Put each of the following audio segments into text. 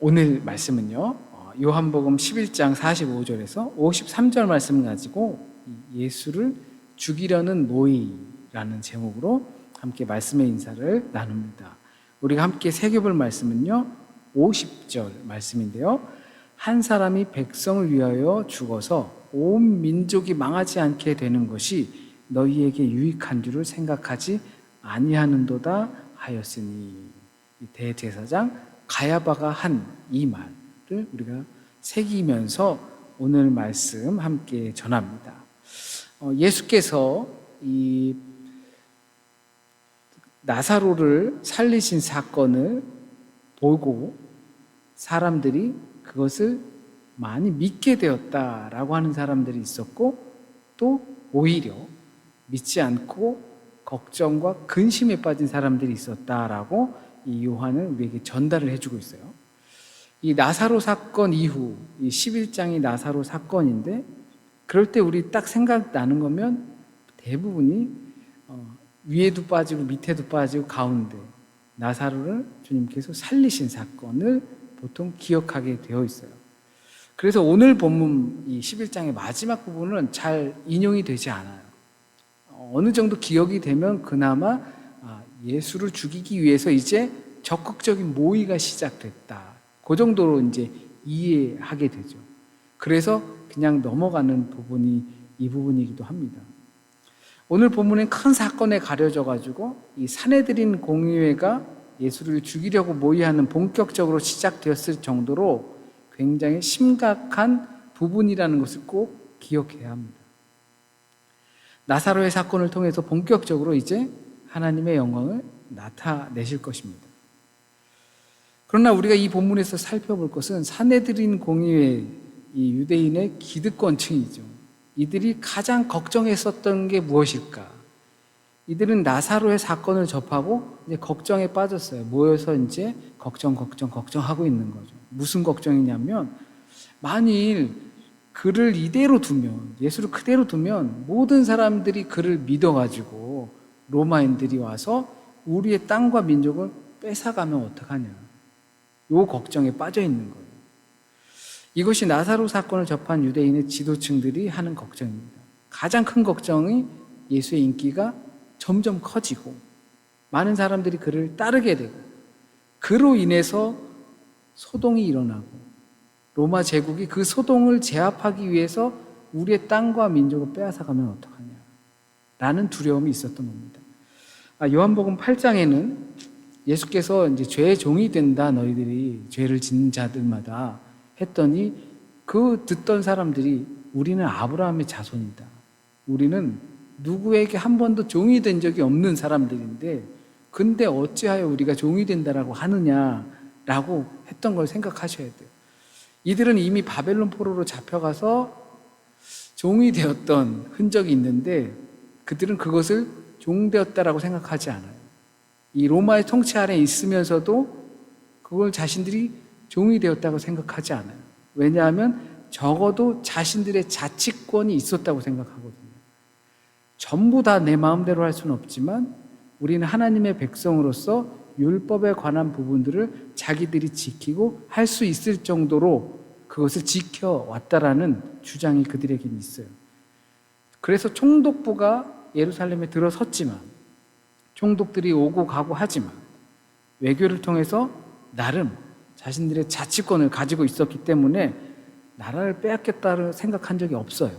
오늘 말씀은요, 요한복음 11장 45절에서 53절 말씀 가지고 예수를 죽이려는 모의라는 제목으로 함께 말씀의 인사를 나눕니다. 우리가 함께 새겨볼 말씀은요, 50절 말씀인데요. 한 사람이 백성을 위하여 죽어서 온 민족이 망하지 않게 되는 것이 너희에게 유익한 줄을 생각하지 아니하는도다 하였으니, 대제사장 가야바가 한 이 말을 우리가 새기면서 오늘 말씀 함께 전합니다. 예수께서 이 나사로를 살리신 사건을 보고 사람들이 그것을 많이 믿게 되었다라고 하는 사람들이 있었고, 또 오히려 믿지 않고 걱정과 근심에 빠진 사람들이 있었다라고 이 요한은 우리에게 전달을 해주고 있어요. 이 나사로 사건 이후 이 11장이 나사로 사건인데, 그럴 때 우리 딱 생각나는 거면 대부분이 위에도 빠지고 밑에도 빠지고 가운데 나사로를 주님께서 살리신 사건을 보통 기억하게 되어 있어요. 그래서 오늘 본문 이 11장의 마지막 부분은 잘 인용이 되지 않아요. 어느 정도 기억이 되면 그나마 예수를 죽이기 위해서 이제 적극적인 모의가 시작됐다, 그 정도로 이제 이해하게 되죠. 그래서 그냥 넘어가는 부분이 이 부분이기도 합니다. 오늘 본문은 큰 사건에 가려져 가지고 이 산헤드린 공의회가 예수를 죽이려고 모의하는 본격적으로 시작되었을 정도로 굉장히 심각한 부분이라는 것을 꼭 기억해야 합니다. 나사로의 사건을 통해서 본격적으로 이제 하나님의 영광을 나타내실 것입니다. 그러나 우리가 이 본문에서 살펴볼 것은 산헤드린 공의회, 이 유대인의 기득권층이죠. 이들이 가장 걱정했었던 게 무엇일까? 이들은 나사로의 사건을 접하고 이제 걱정에 빠졌어요. 모여서 이제 걱정하고 있는 거죠. 무슨 걱정이냐면, 만일 그를 이대로 두면, 예수를 그대로 두면 모든 사람들이 그를 믿어가지고 로마인들이 와서 우리의 땅과 민족을 뺏어가면 어떡하냐, 요 걱정에 빠져 있는 거예요. 이것이 나사로 사건을 접한 유대인의 지도층들이 하는 걱정입니다. 가장 큰 걱정이 예수의 인기가 점점 커지고 많은 사람들이 그를 따르게 되고, 그로 인해서 소동이 일어나고 로마 제국이 그 소동을 제압하기 위해서 우리의 땅과 민족을 빼앗아가면 어떡하냐 라는 두려움이 있었던 겁니다. 요한복음 8장에는 예수께서 이제 죄의 종이 된다, 너희들이 죄를 짓는 자들마다 했더니, 그 듣던 사람들이 우리는 아브라함의 자손이다, 우리는 누구에게 한 번도 종이 된 적이 없는 사람들인데 근데 어찌하여 우리가 종이 된다라고 하느냐라고 했던 걸 생각하셔야 돼요. 이들은 이미 바벨론 포로로 잡혀가서 종이 되었던 흔적이 있는데 그들은 그것을 종되었다라고 생각하지 않아요. 이 로마의 통치 아래에 있으면서도 그걸 자신들이 종이 되었다고 생각하지 않아요. 왜냐하면 적어도 자신들의 자치권이 있었다고 생각하거든요. 전부 다 내 마음대로 할 수는 없지만 우리는 하나님의 백성으로서 율법에 관한 부분들을 자기들이 지키고 할 수 있을 정도로 그것을 지켜왔다라는 주장이 그들에게는 있어요. 그래서 총독부가 예루살렘에 들어섰지만, 총독들이 오고 가고 하지만 외교를 통해서 나름 자신들의 자치권을 가지고 있었기 때문에 나라를 빼앗겠다를 생각한 적이 없어요.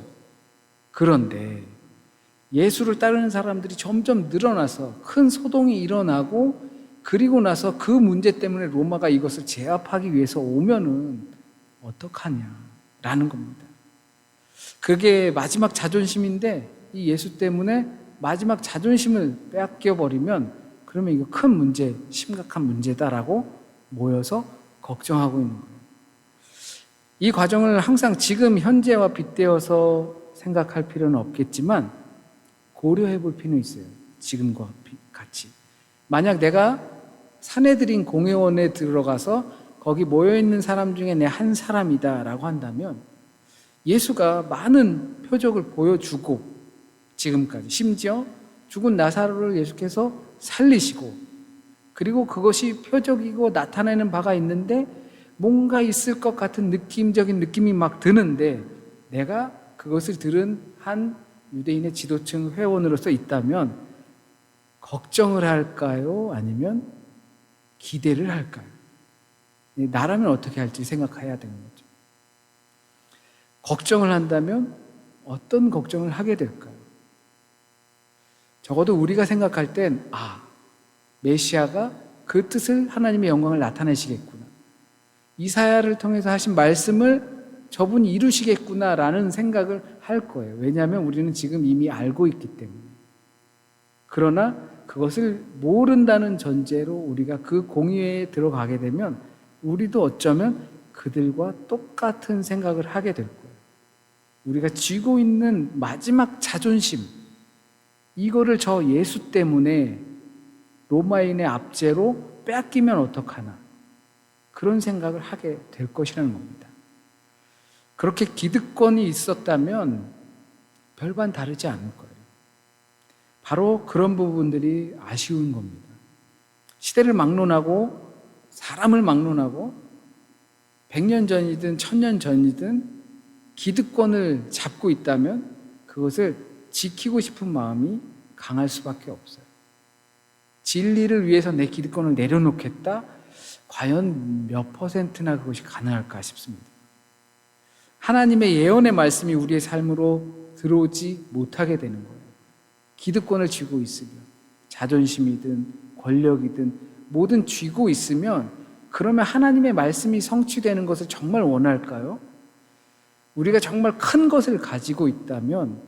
그런데 예수를 따르는 사람들이 점점 늘어나서 큰 소동이 일어나고, 그리고 나서 그 문제 때문에 로마가 이것을 제압하기 위해서 오면은 어떡하냐라는 겁니다. 그게 마지막 자존심인데 이 예수 때문에 마지막 자존심을 빼앗겨버리면 그러면 이거 큰 문제, 심각한 문제다라고 모여서 걱정하고 있는 거예요. 이 과정을 항상 지금 현재와 빗대어서 생각할 필요는 없겠지만 고려해 볼 필요는 있어요. 지금과 같이. 만약 내가 산헤드린 공회원에 들어가서 거기 모여있는 사람 중에 내 한 사람이다 라고 한다면, 예수가 많은 표적을 보여주고 지금까지, 심지어 죽은 나사로를 예수께서 살리시고, 그리고 그것이 표적이고 나타내는 바가 있는데 뭔가 있을 것 같은 느낌적인 느낌이 막 드는데 내가 그것을 들은 한 유대인의 지도층 회원으로서 있다면 걱정을 할까요? 아니면 기대를 할까요? 나라면 어떻게 할지 생각해야 되는 거죠. 걱정을 한다면 어떤 걱정을 하게 될까요? 적어도 우리가 생각할 땐 메시아가 그 뜻을 하나님의 영광을 나타내시겠구나. 이사야를 통해서 하신 말씀을 저분이 이루시겠구나라는 생각을 할 거예요. 왜냐하면 우리는 지금 이미 알고 있기 때문에. 그러나 그것을 모른다는 전제로 우리가 그 공의회에 들어가게 되면 우리도 어쩌면 그들과 똑같은 생각을 하게 될 거예요. 우리가 쥐고 있는 마지막 자존심, 이거를 저 예수 때문에 로마인의 압제로 빼앗기면 어떡하나, 그런 생각을 하게 될 것이라는 겁니다. 그렇게 기득권이 있었다면 별반 다르지 않을 거예요. 바로 그런 부분들이 아쉬운 겁니다. 시대를 막론하고 사람을 막론하고 100년 전이든 1000년 전이든 기득권을 잡고 있다면 그것을 지키고 싶은 마음이 강할 수밖에 없어요. 진리를 위해서 내 기득권을 내려놓겠다? 과연 몇 퍼센트나 그것이 가능할까 싶습니다. 하나님의 예언의 말씀이 우리의 삶으로 들어오지 못하게 되는 거예요. 기득권을 쥐고 있으면, 자존심이든 권력이든 뭐든 쥐고 있으면, 그러면 하나님의 말씀이 성취되는 것을 정말 원할까요? 우리가 정말 큰 것을 가지고 있다면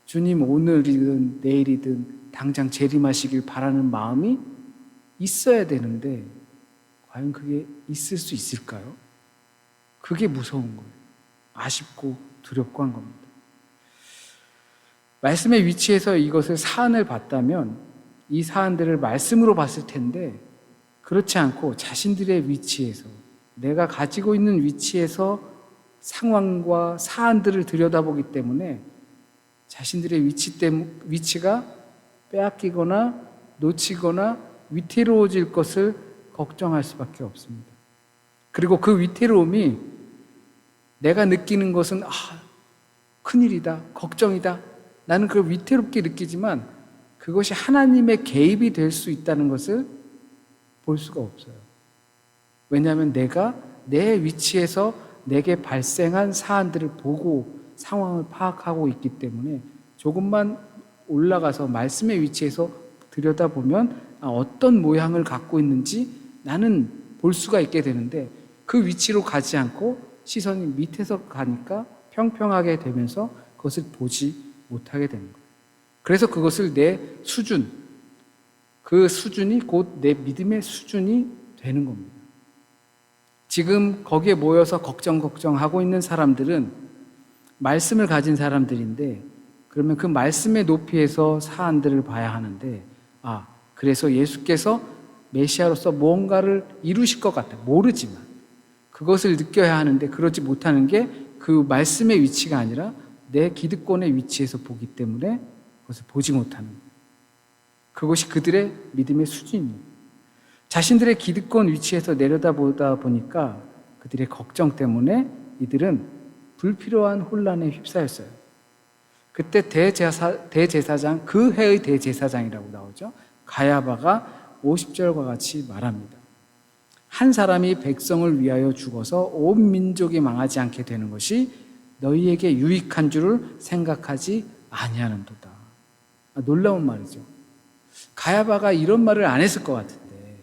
주님 오늘이든 내일이든 당장 재림하시길 바라는 마음이 있어야 되는데 과연 그게 있을 수 있을까요? 그게 무서운 거예요. 아쉽고 두렵고 한 겁니다. 말씀의 위치에서 이것을 사안을 봤다면 이 사안들을 말씀으로 봤을 텐데 그렇지 않고 자신들의 위치에서, 내가 가지고 있는 위치에서 상황과 사안들을 들여다보기 때문에 자신들의 위치가 빼앗기거나 놓치거나 위태로워질 것을 걱정할 수밖에 없습니다. 그리고 그 위태로움이 내가 느끼는 것은 큰일이다, 걱정이다, 나는 그걸 위태롭게 느끼지만 그것이 하나님의 개입이 될 수 있다는 것을 볼 수가 없어요. 왜냐하면 내가 내 위치에서 내게 발생한 사안들을 보고 상황을 파악하고 있기 때문에 조금만 올라가서 말씀의 위치에서 들여다보면 어떤 모양을 갖고 있는지 나는 볼 수가 있게 되는데 그 위치로 가지 않고 시선이 밑에서 가니까 평평하게 되면서 그것을 보지 못하게 되는 거예요. 그래서 그것을 내 수준, 그 수준이 곧 내 믿음의 수준이 되는 겁니다. 지금 거기에 모여서 걱정하고 있는 사람들은 말씀을 가진 사람들인데 그러면 그 말씀의 높이에서 사안들을 봐야 하는데 그래서 예수께서 메시아로서 뭔가를 이루실 것 같아. 모르지만 그것을 느껴야 하는데 그러지 못하는 게 그 말씀의 위치가 아니라 내 기득권의 위치에서 보기 때문에 그것을 보지 못하는 거예요. 그것이 그들의 믿음의 수준입니다. 자신들의 기득권 위치에서 내려다보다 보니까 그들의 걱정 때문에 이들은 불필요한 혼란에 휩싸였어요. 그때 대제사장, 그 해의 대제사장이라고 나오죠. 가야바가 50절과 같이 말합니다. 한 사람이 백성을 위하여 죽어서 온 민족이 망하지 않게 되는 것이 너희에게 유익한 줄을 생각하지 아니하는도다. 놀라운 말이죠. 가야바가 이런 말을 안 했을 것 같은데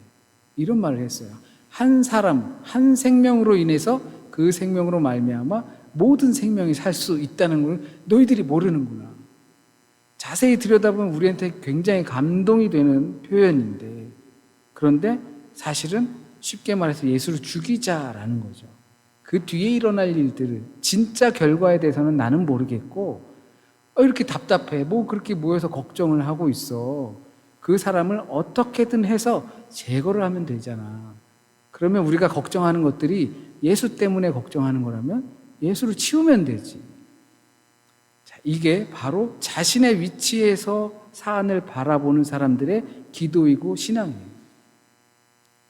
이런 말을 했어요. 한 사람, 한 생명으로 인해서 그 생명으로 말미암아 모든 생명이 살 수 있다는 걸 너희들이 모르는구나. 자세히 들여다보면 우리한테 굉장히 감동이 되는 표현인데 그런데 사실은 쉽게 말해서 예수를 죽이자라는 거죠. 그 뒤에 일어날 일들을 진짜 결과에 대해서는 나는 모르겠고 이렇게 답답해. 뭐 그렇게 모여서 걱정을 하고 있어. 그 사람을 어떻게든 해서 제거를 하면 되잖아. 그러면 우리가 걱정하는 것들이 예수 때문에 걱정하는 거라면 예수를 치우면 되지. 자, 이게 바로 자신의 위치에서 사안을 바라보는 사람들의 기도이고 신앙이에요.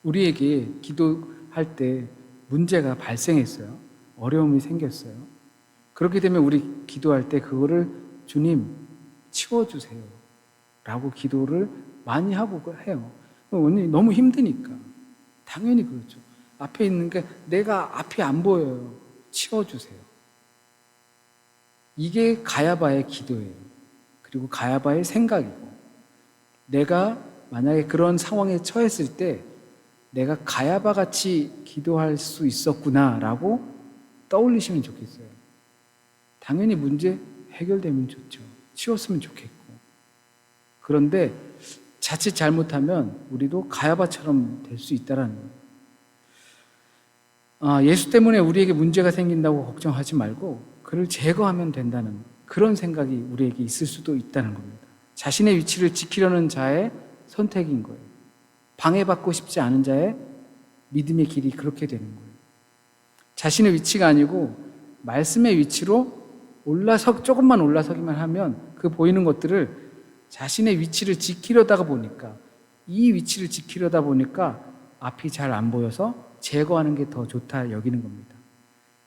우리에게 기도할 때 문제가 발생했어요. 어려움이 생겼어요. 그렇게 되면 우리 기도할 때 그거를 주님 치워주세요 라고 기도를 많이 하고 해요. 너무 힘드니까. 당연히 그렇죠. 앞에 있는 게 내가 앞이 안 보여요. 치워주세요. 이게 가야바의 기도예요. 그리고 가야바의 생각이고, 내가 만약에 그런 상황에 처했을 때 내가 가야바 같이 기도할 수 있었구나 라고 떠올리시면 좋겠어요. 당연히 문제 해결되면 좋죠. 치웠으면 좋겠고. 그런데 자칫 잘못하면 우리도 가야바처럼 될 수 있다라는 거예요. 예수 때문에 우리에게 문제가 생긴다고 걱정하지 말고 그를 제거하면 된다는 그런 생각이 우리에게 있을 수도 있다는 겁니다. 자신의 위치를 지키려는 자의 선택인 거예요. 방해받고 싶지 않은 자의 믿음의 길이 그렇게 되는 거예요. 자신의 위치가 아니고 말씀의 위치로 조금만 올라서기만 하면 그 보이는 것들을 자신의 위치를 지키려다 보니까, 이 위치를 지키려다 보니까 앞이 잘 안 보여서 제거하는 게 더 좋다 여기는 겁니다.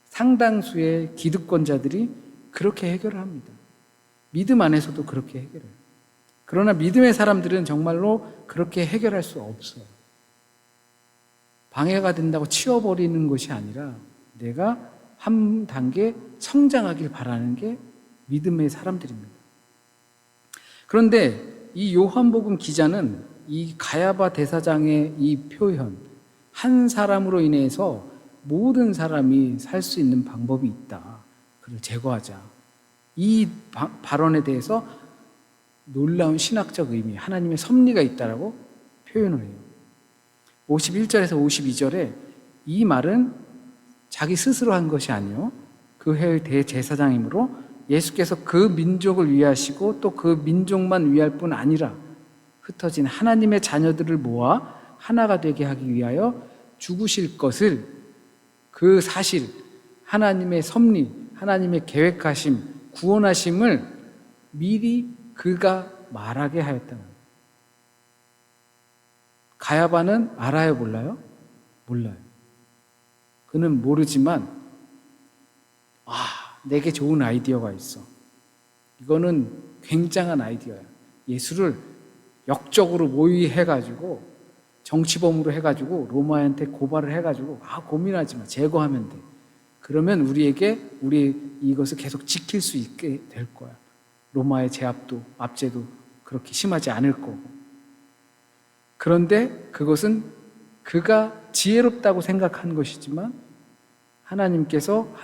상당수의 기득권자들이 그렇게 해결을 합니다. 믿음 안에서도 그렇게 해결해요. 그러나 믿음의 사람들은 정말로 그렇게 해결할 수 없어요. 방해가 된다고 치워버리는 것이 아니라 내가 한 단계 성장하길 바라는 게 믿음의 사람들입니다. 그런데 이 요한복음 기자는 이 가야바 대사장의 이 표현, 한 사람으로 인해서 모든 사람이 살 수 있는 방법이 있다. 그를 제거하자. 이 발언에 대해서 놀라운 신학적 의미, 하나님의 섭리가 있다라고 표현을 해요. 51절에서 52절에 이 말은 자기 스스로 한 것이 아니요 그 해의 대제사장이므로 예수께서 그 민족을 위하시고 또 그 민족만 위할 뿐 아니라 흩어진 하나님의 자녀들을 모아 하나가 되게 하기 위하여 죽으실 것을, 그 사실, 하나님의 섭리, 하나님의 계획하심, 구원하심을 미리 그가 말하게 하였다는 거예요. 가야바는 알아요, 몰라요? 몰라요. 그는 모르지만 내게 좋은 아이디어가 있어. 이거는 굉장한 아이디어야. 예수를 역적으로 모의해가지고 정치범으로 해가지고 로마한테 고발을 해가지고 고민하지 마. 제거하면 돼. 그러면 우리 이것을 계속 지킬 수 있게 될 거야. 로마의 제압도 압제도 그렇게 심하지 않을 거고. 그런데 그것은 그가 지혜롭다고 생각한 것이지만 하나님께서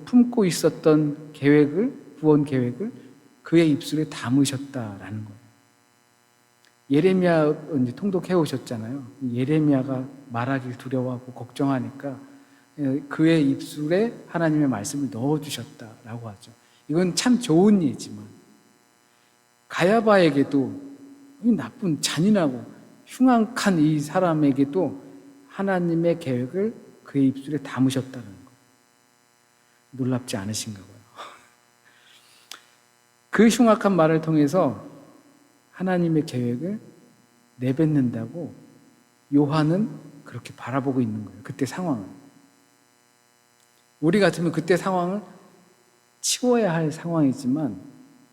품고 있었던 구원 계획을 그의 입술에 담으셨다라는 거예요. 예레미야 이제 통독해 오셨잖아요. 예레미야가 말하길 두려워하고 걱정하니까 그의 입술에 하나님의 말씀을 넣어주셨다라고 하죠. 이건 참 좋은 예지만 가야바에게도, 이 나쁜 잔인하고 흉악한 이 사람에게도 하나님의 계획을 그의 입술에 담으셨다는 거예요. 놀랍지 않으신가 봐요. 그 흉악한 말을 통해서 하나님의 계획을 내뱉는다고 요한은 그렇게 바라보고 있는 거예요. 그때 상황을. 우리 같으면 그때 상황을 치워야 할 상황이지만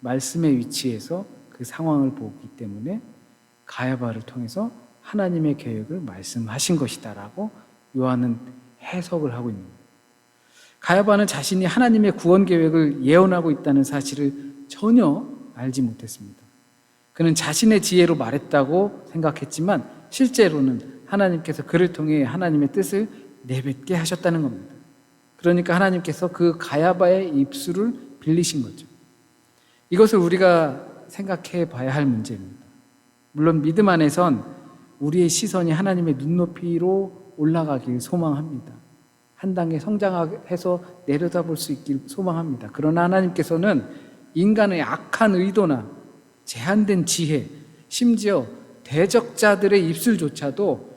말씀의 위치에서 그 상황을 보기 때문에 가야바를 통해서 하나님의 계획을 말씀하신 것이다라고 요한은 해석을 하고 있는 거예요. 가야바는 자신이 하나님의 구원 계획을 예언하고 있다는 사실을 전혀 알지 못했습니다. 그는 자신의 지혜로 말했다고 생각했지만 실제로는 하나님께서 그를 통해 하나님의 뜻을 내뱉게 하셨다는 겁니다. 그러니까 하나님께서 그 가야바의 입술을 빌리신 거죠. 이것을 우리가 생각해 봐야 할 문제입니다. 물론 믿음 안에선 우리의 시선이 하나님의 눈높이로 올라가길 소망합니다. 한 단계 성장해서 내려다볼 수 있길 소망합니다. 그러나 하나님께서는 인간의 악한 의도나 제한된 지혜, 심지어 대적자들의 입술조차도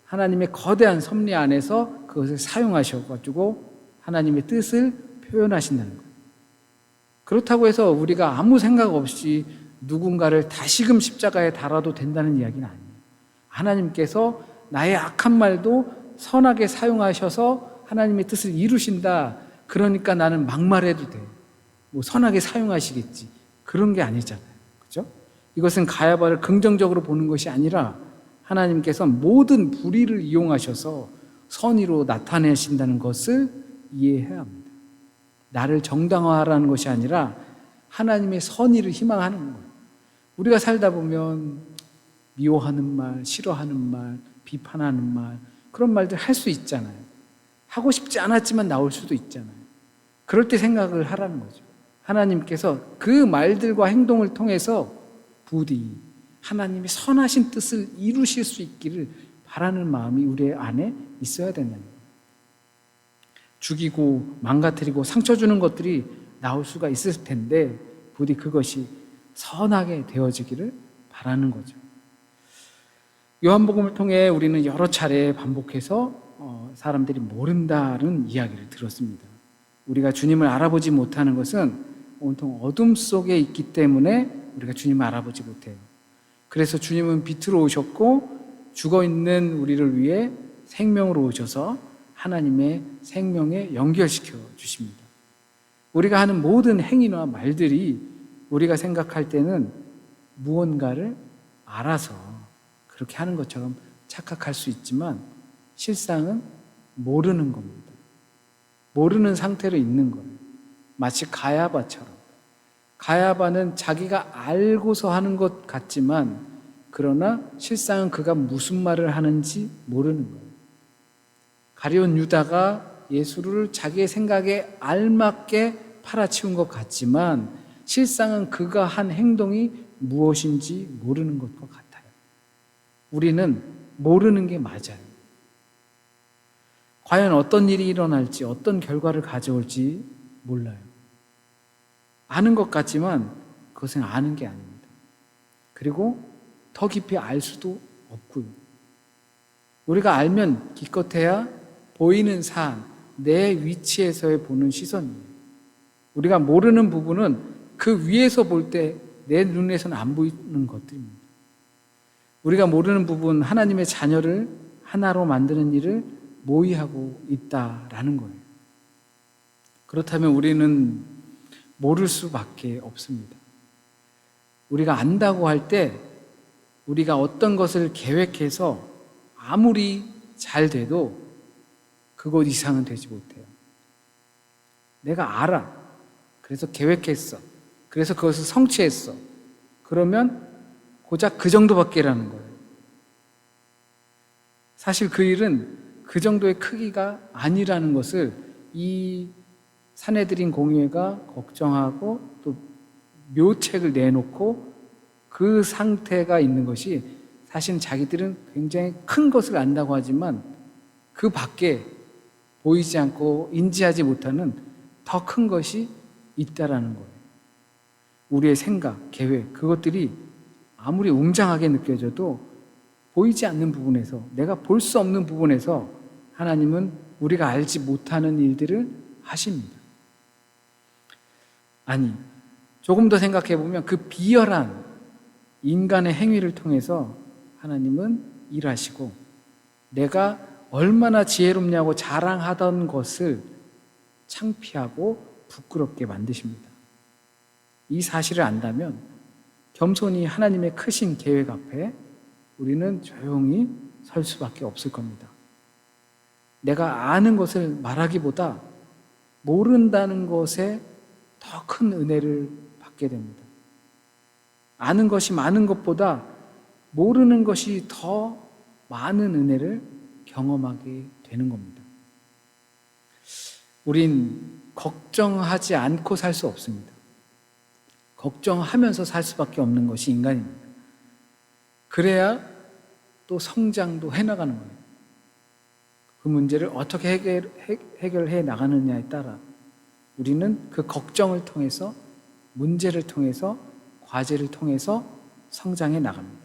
하나님의 거대한 섭리 안에서 그것을 사용하셔가지고 하나님의 뜻을 표현하신다는 거예요. 그렇다고 해서 우리가 아무 생각 없이 누군가를 다시금 십자가에 달아도 된다는 이야기는 아니에요. 하나님께서 나의 악한 말도 선하게 사용하셔서 하나님의 뜻을 이루신다. 그러니까 나는 막말해도 돼. 뭐 선하게 사용하시겠지. 그런 게 아니잖아요. 그죠? 이것은 가야바를 긍정적으로 보는 것이 아니라 하나님께서 모든 불의를 이용하셔서 선의로 나타내신다는 것을 이해해야 합니다. 나를 정당화하라는 것이 아니라 하나님의 선의를 희망하는 거예요. 우리가 살다 보면 미워하는 말, 싫어하는 말, 비판하는 말, 그런 말들 할 수 있잖아요. 하고 싶지 않았지만 나올 수도 있잖아요. 그럴 때 생각을 하라는 거죠. 하나님께서 그 말들과 행동을 통해서 부디 하나님의 선하신 뜻을 이루실 수 있기를 바라는 마음이 우리 안에 있어야 된다는 거예요. 죽이고 망가뜨리고 상처 주는 것들이 나올 수가 있을 텐데 부디 그것이 선하게 되어지기를 바라는 거죠. 요한복음을 통해 우리는 여러 차례 반복해서 사람들이 모른다는 이야기를 들었습니다. 우리가 주님을 알아보지 못하는 것은 온통 어둠 속에 있기 때문에 우리가 주님을 알아보지 못해요. 그래서 주님은 빛으로 오셨고 죽어있는 우리를 위해 생명으로 오셔서 하나님의 생명에 연결시켜 주십니다. 우리가 하는 모든 행위나 말들이 우리가 생각할 때는 무언가를 알아서 그렇게 하는 것처럼 착각할 수 있지만 실상은 모르는 겁니다. 모르는 상태로 있는 거예요. 마치 가야바처럼. 가야바는 자기가 알고서 하는 것 같지만 그러나 실상은 그가 무슨 말을 하는지 모르는 거예요. 가룟 유다가 예수를 자기의 생각에 알맞게 팔아치운 것 같지만 실상은 그가 한 행동이 무엇인지 모르는 것과 같아요. 우리는 모르는 게 맞아요. 과연 어떤 일이 일어날지, 어떤 결과를 가져올지 몰라요. 아는 것 같지만 그것은 아는 게 아닙니다. 그리고 더 깊이 알 수도 없고요. 우리가 알면 기껏해야 보이는 사안, 내 위치에서의 보는 시선이에요. 우리가 모르는 부분은 그 위에서 볼 때 내 눈에서는 안 보이는 것들입니다. 우리가 모르는 부분, 하나님의 자녀를 하나로 만드는 일을 모의하고 있다라는 거예요. 그렇다면 우리는 모를 수밖에 없습니다. 우리가 안다고 할 때 우리가 어떤 것을 계획해서 아무리 잘 돼도 그것 이상은 되지 못해요. 내가 알아. 그래서 계획했어. 그래서 그것을 성취했어. 그러면 고작 그 정도밖에라는 거예요. 사실 그 일은 그 정도의 크기가 아니라는 것을 이 산헤드린 공의회가 걱정하고 또 묘책을 내놓고 그 상태가 있는 것이 사실 자기들은 굉장히 큰 것을 안다고 하지만 그 밖에 보이지 않고 인지하지 못하는 더 큰 것이 있다라는 거예요. 우리의 생각, 계획, 그것들이 아무리 웅장하게 느껴져도 보이지 않는 부분에서, 내가 볼 수 없는 부분에서 하나님은 우리가 알지 못하는 일들을 하십니다. 아니, 조금 더 생각해 보면 그 비열한 인간의 행위를 통해서 하나님은 일하시고 내가 얼마나 지혜롭냐고 자랑하던 것을 창피하고 부끄럽게 만드십니다. 이 사실을 안다면 겸손히 하나님의 크신 계획 앞에 우리는 조용히 설 수밖에 없을 겁니다. 내가 아는 것을 말하기보다 모른다는 것에 더 큰 은혜를 받게 됩니다. 아는 것이 많은 것보다 모르는 것이 더 많은 은혜를 경험하게 되는 겁니다. 우린 걱정하지 않고 살 수 없습니다. 걱정하면서 살 수밖에 없는 것이 인간입니다. 그래야 또 성장도 해나가는 거예요. 그 문제를 어떻게 해결해 나가느냐에 따라 우리는 그 걱정을 통해서, 문제를 통해서, 과제를 통해서 성장해 나갑니다.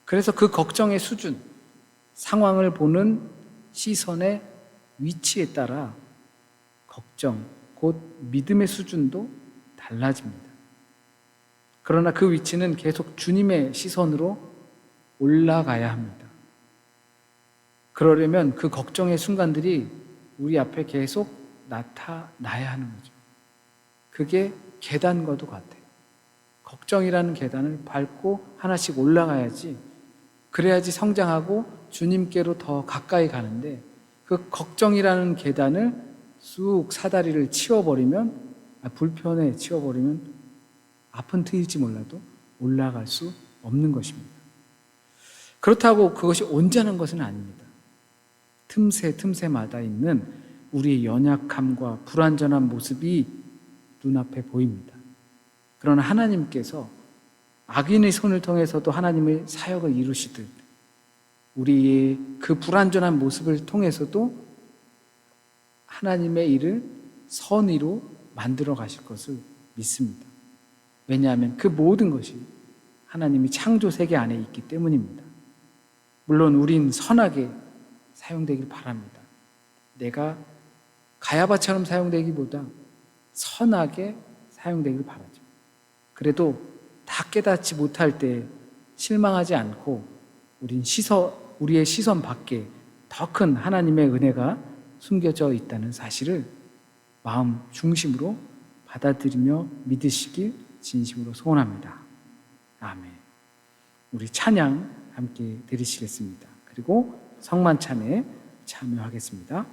그래서 그 걱정의 수준, 상황을 보는 시선의 위치에 따라 걱정, 곧 믿음의 수준도 달라집니다. 그러나 그 위치는 계속 주님의 시선으로 올라가야 합니다. 그러려면 그 걱정의 순간들이 우리 앞에 계속 나타나야 하는 거죠. 그게 계단과도 같아요. 걱정이라는 계단을 밟고 하나씩 올라가야지, 그래야지 성장하고 주님께로 더 가까이 가는데, 그 걱정이라는 계단을 쑥 사다리를 치워버리면, 불편에 치워버리면 아픈 트일지 몰라도 올라갈 수 없는 것입니다. 그렇다고 그것이 온전한 것은 아닙니다. 틈새마다 있는 우리의 연약함과 불완전한 모습이 눈앞에 보입니다. 그러나 하나님께서 악인의 손을 통해서도 하나님의 사역을 이루시듯 우리의 그 불완전한 모습을 통해서도 하나님의 일을 선의로 만들어 가실 것을 믿습니다. 왜냐하면 그 모든 것이 하나님이 창조 세계 안에 있기 때문입니다. 물론 우린 선하게 사용되길 바랍니다. 내가 가야바처럼 사용되기보다 선하게 사용되길 바라죠. 그래도 다 깨닫지 못할 때 실망하지 않고 우리의 시선 밖에 더 큰 하나님의 은혜가 숨겨져 있다는 사실을 마음 중심으로 받아들이며 믿으시길 진심으로 소원합니다. 아멘. 우리 찬양 함께 드리시겠습니다. 그리고 성만찬에 참여하겠습니다.